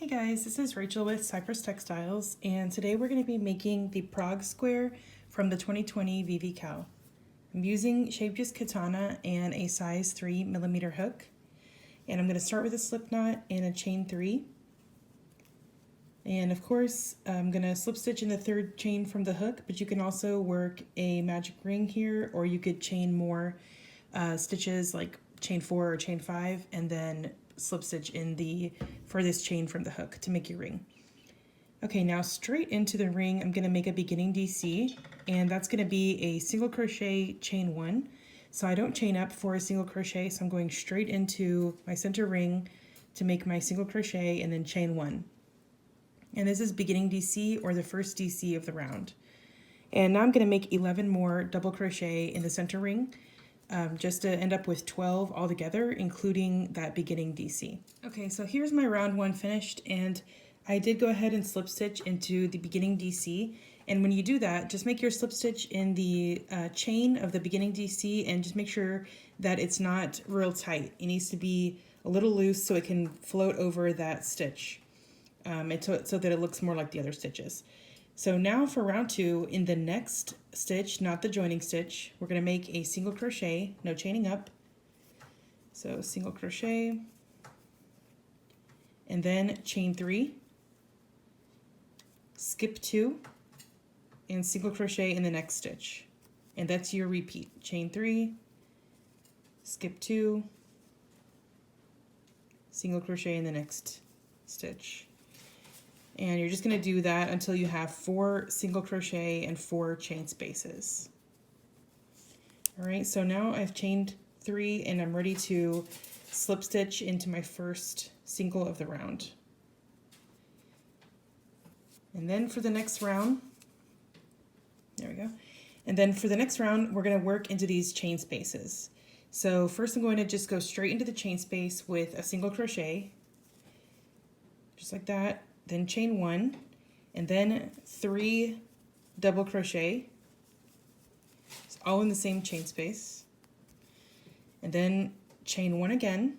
Hey guys, this is Rachel with Cypress Textiles, and today we're going to be making the Prague square from the 2020 VVCAL. I'm using Shapejust Katana and a size 3mm hook, and I'm going to start with a slip knot and a chain 3. And of course, I'm going to slip stitch in the third chain from the hook, but you can also work a magic ring here, or you could chain more stitches like chain 4 or chain 5, and then slip stitch in the furthest chain from the hook to make your ring. Okay, now straight into the ring, I'm going to make a beginning DC, and that's going to be a single crochet chain 1. So I don't chain up for a single crochet, so I'm going straight into my center ring to make my single crochet and then chain 1. And this is beginning DC, or the first DC of the round. And now I'm going to make 11 more double crochet in the center ring, just to end up with 12 altogether, including that beginning DC. Okay, so here's my round 1 finished, and I did go ahead and slip stitch into the beginning DC. And when you do that, just make your slip stitch in the chain of the beginning DC, and just make sure that it's not real tight. It needs to be a little loose so it can float over that stitch, and so that it looks more like the other stitches. So now for round 2, in the next stitch, not the joining stitch, we're going to make a single crochet, no chaining up. So single crochet, and then chain 3, skip 2, and single crochet in the next stitch. And that's your repeat. Chain 3, skip 2, single crochet in the next stitch. And you're just going to do that until you have 4 single crochet and 4 chain spaces. All right, so now I've chained 3 and I'm ready to slip stitch into my first single of the round. And then for the next round, there we go. And then for the next round, we're going to work into these chain spaces. So first I'm going to just go straight into the chain space with a single crochet, just like that. Then chain 1, and then 3 double crochet, it's all in the same chain space, and then chain 1 again,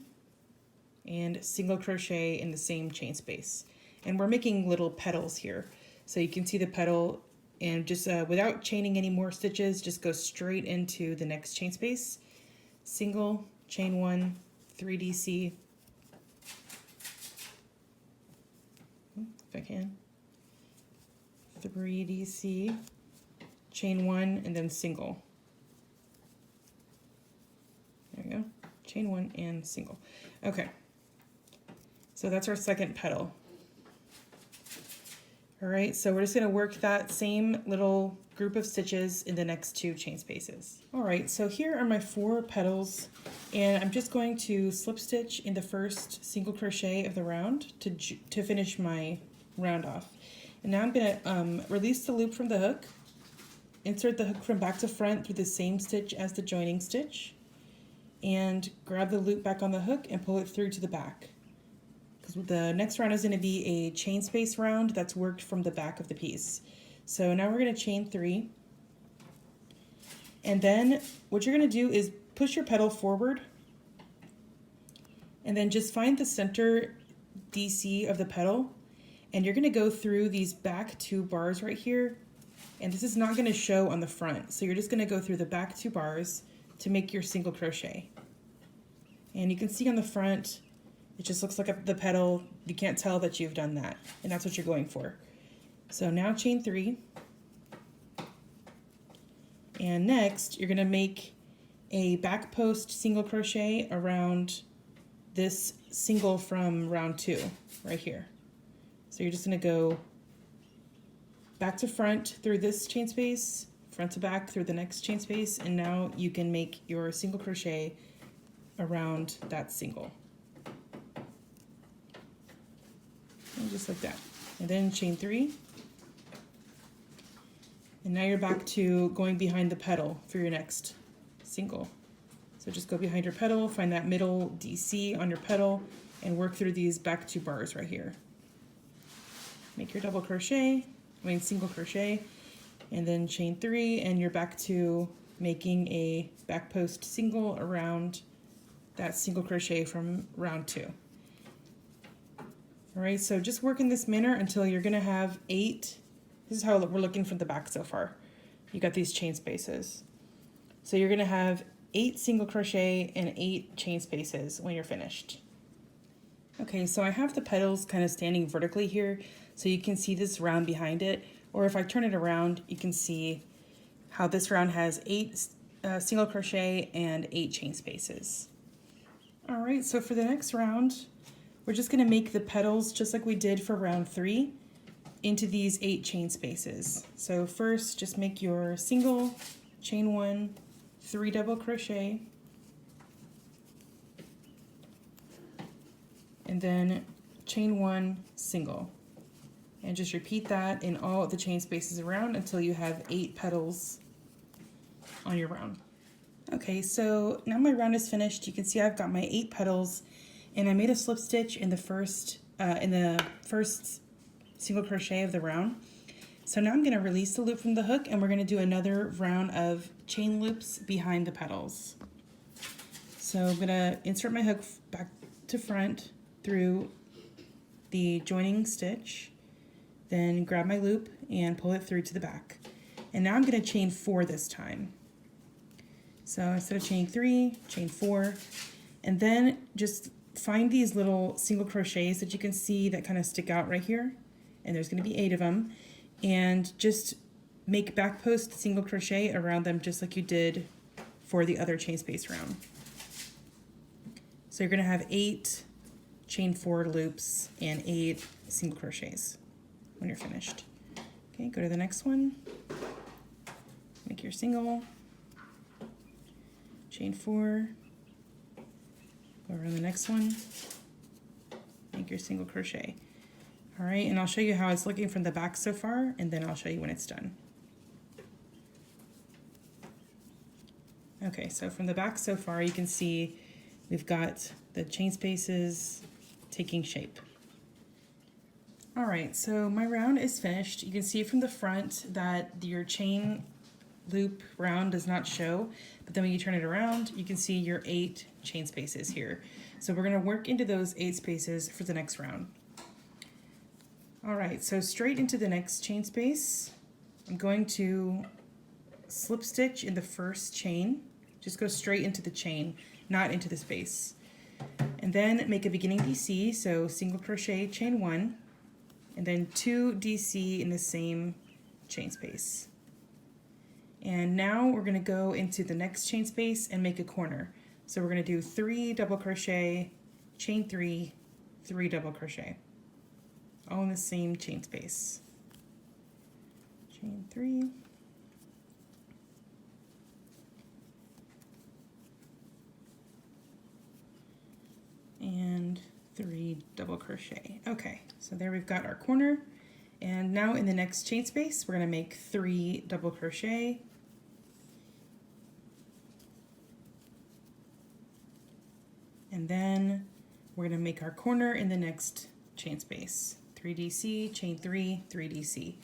and single crochet in the same chain space. And we're making little petals here, so you can see the petal, and just without chaining any more stitches, just go straight into the next chain space, single, chain 1, 3 DC, I can, 3 DC, chain 1, and then single. There we go, chain 1 and single. Okay, so that's our second petal. All right, so we're just going to work that same little group of stitches in the next 2 chain spaces. All right, so here are my 4 petals, and I'm just going to slip stitch in the first single crochet of the round to finish my round off. And now I'm going to release the loop from the hook, insert the hook from back to front through the same stitch as the joining stitch, and grab the loop back on the hook and pull it through to the back. Because the next round is going to be a chain space round that's worked from the back of the piece. So now we're going to chain 3, and then what you're going to do is push your petal forward, and then just find the center DC of the petal, and you're going to go through these back 2 bars right here, and this is not going to show on the front, so you're just going to go through the back 2 bars to make your single crochet. And you can see on the front, it just looks like the petal. You can't tell that you've done that, and that's what you're going for. So now chain 3, and next you're going to make a back post single crochet around this single from round 2 right here. So you're just going to go back to front through this chain space, front to back through the next chain space, and now you can make your single crochet around that single. And just like that. And then chain 3. And now you're back to going behind the petal for your next single. So just go behind your petal, find that middle DC on your petal, and work through these back 2 bars right here. Make your double crochet, single crochet, and then chain 3, and you're back to making a back post single around that single crochet from round 2. All right, so just work in this manner until you're gonna have 8. This is how we're looking from the back so far. You got these chain spaces. So you're gonna have 8 single crochet and 8 chain spaces when you're finished. Okay, so I have the petals kind of standing vertically here, so you can see this round behind it, or if I turn it around, you can see how this round has 8 single crochet and 8 chain spaces. All right, so for the next round, we're just gonna make the petals just like we did for round 3 into these 8 chain spaces. So first, just make your single, chain 1, 3 double crochet, and then chain 1 single, and just repeat that in all the chain spaces around until you have 8 petals on your round. Okay, so now my round is finished. You can see I've got my 8 petals, and I made a slip stitch in the first single crochet of the round. So now I'm going to release the loop from the hook, and we're going to do another round of chain loops behind the petals. So I'm going to insert my hook back to front through the joining stitch, then grab my loop and pull it through to the back. And now I'm going to chain 4 this time. So instead of chaining 3, chain 4, and then just find these little single crochets that you can see that kind of stick out right here, and there's going to be 8 of them, and just make back post single crochet around them just like you did for the other chain space round. So you're going to have 8 chain 4 loops and 8 single crochets when you're finished. Okay, go to the next one, make your single, chain 4, go around the next one, make your single crochet. All right, and I'll show you how it's looking from the back so far, and then I'll show you when it's done. Okay, so from the back so far, you can see we've got the chain spaces taking shape. All right, so my round is finished. You can see from the front that your chain loop round does not show, but then when you turn it around, you can see your 8 chain spaces here. So we're gonna work into those 8 spaces for the next round. All right, so straight into the next chain space, I'm going to slip stitch in the first chain. Just go straight into the chain, not into the space. And then make a beginning DC, so single crochet, chain 1, and then 2 DC in the same chain space. And now we're gonna go into the next chain space and make a corner. So we're gonna do 3 double crochet, chain 3, 3 double crochet, all in the same chain space. Chain 3, and 3 double crochet. Okay, so there we've got our corner. And now in the next chain space, we're gonna make 3 double crochet, and then we're gonna make our corner in the next chain space. 3 DC, chain 3, 3 DC.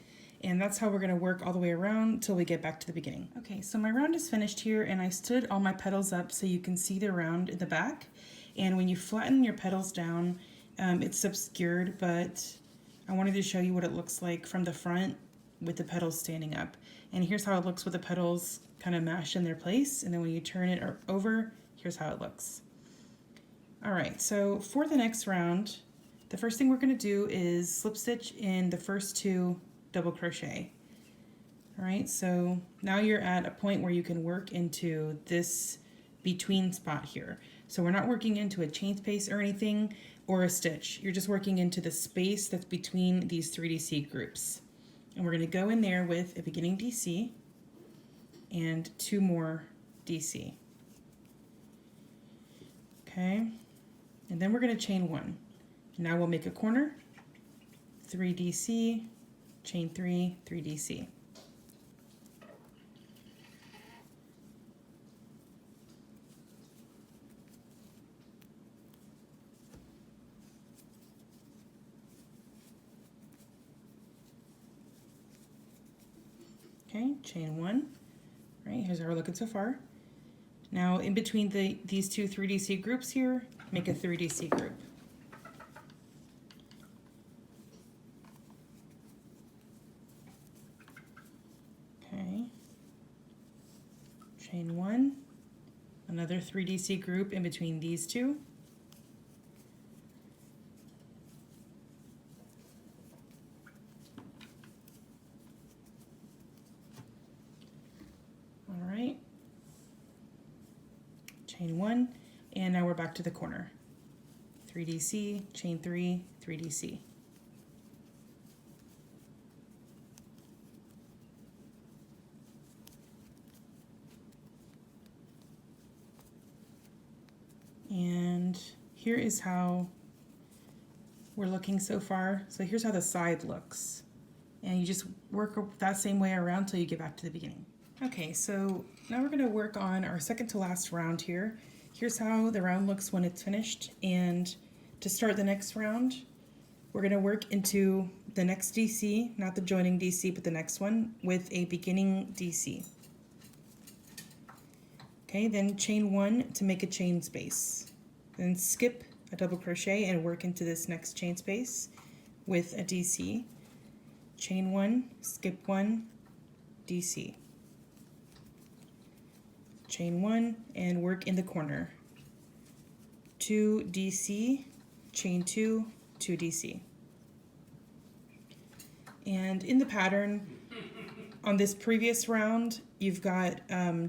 And that's how we're gonna work all the way around till we get back to the beginning. Okay, so my round is finished here, and I stood all my petals up so you can see the round in the back. And when you flatten your petals down, it's obscured, but I wanted to show you what it looks like from the front with the petals standing up. And here's how it looks with the petals kind of mashed in their place. And then when you turn it over, here's how it looks. All right, so for the next round, the first thing we're gonna do is slip stitch in the first 2 double crochet. All right, so now you're at a point where you can work into this between spot here. So we're not working into a chain space or anything or a stitch. You're just working into the space that's between these 3 DC groups. And we're gonna go in there with a beginning DC and 2 more DC. Okay, and then we're gonna chain 1. Now we'll make a corner, 3 DC, chain 3, 3 DC. Okay, chain 1. All right, here's how we're looking so far. Now in between these 2 3DC groups here, make a 3DC group. chain 1, another 3DC group in between these two, all right, chain 1, and now we're back to the corner. 3DC, chain 3, 3DC. And here is how we're looking so far. So here's how the side looks. And you just work that same way around till you get back to the beginning. Okay, so now we're gonna work on our second to last round here. Here's how the round looks when it's finished. And to start the next round, we're gonna work into the next DC, not the joining DC, but the next one with a beginning DC. Okay, then chain 1 to make a chain space. Then skip a double crochet and work into this next chain space with a DC. Chain 1, skip 1, DC. Chain 1 and work in the corner. 2 DC, chain 2, 2 DC. And in the pattern, on this previous round, you've got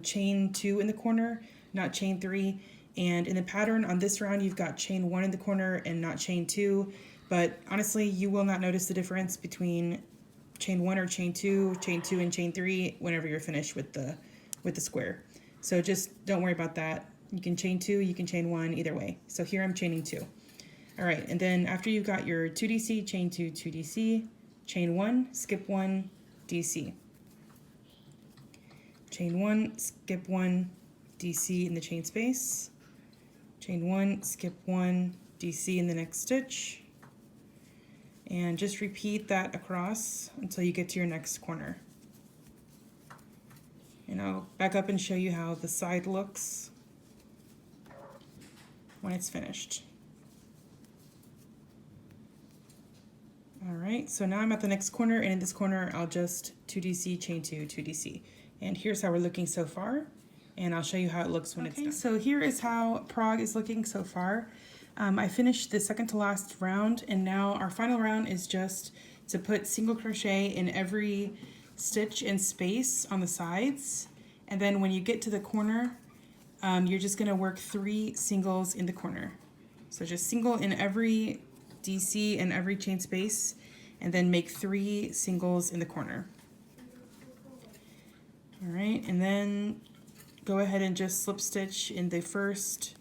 chain 2 in the corner, not chain 3. And in the pattern on this round, you've got chain 1 in the corner and not chain 2. But honestly, you will not notice the difference between chain 1 or chain 2 and chain 3 whenever you're finished with the square. So just don't worry about that. You can chain 2, you can chain 1, either way. So here I'm chaining 2. All right, and then after you've got your 2DC, chain 2, 2DC, chain 1, skip 1, DC. Chain 1, skip 1, DC in the chain space. Chain 1, skip 1, DC in the next stitch. And just repeat that across until you get to your next corner. And I'll back up and show you how the side looks when it's finished. All right, so now I'm at the next corner, and in this corner I'll just 2DC, chain 2, 2DC. And here's how we're looking so far, and I'll show you how it looks when it's done. So here is how Prague is looking so far. I finished the second to last round, and now our final round is just to put single crochet in every stitch and space on the sides. And then when you get to the corner, you're just gonna work 3 singles in the corner. So just single in every DC and every chain space, and then make 3 singles in the corner. All right, and then go ahead and just slip stitch in the first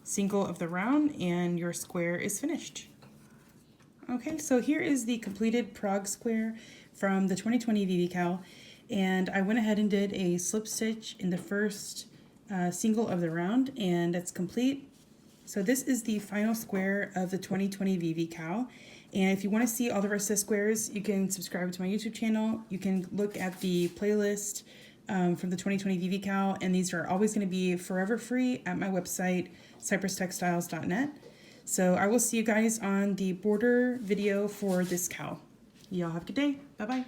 single of the round, and your square is finished. Okay, so here is the completed Prague square from the 2020 VVCAL, and I went ahead and did a slip stitch in the first single of the round, and it's complete. So this is the final square of the 2020 VVCAL, and if you want to see all the rest of the squares, you can subscribe to my YouTube channel. You can look at the playlist from the 2020 VVCAL, and these are always going to be forever free at my website, cyprustextiles.net. So I will see you guys on the border video for this cowl. Y'all have a good day. Bye-bye.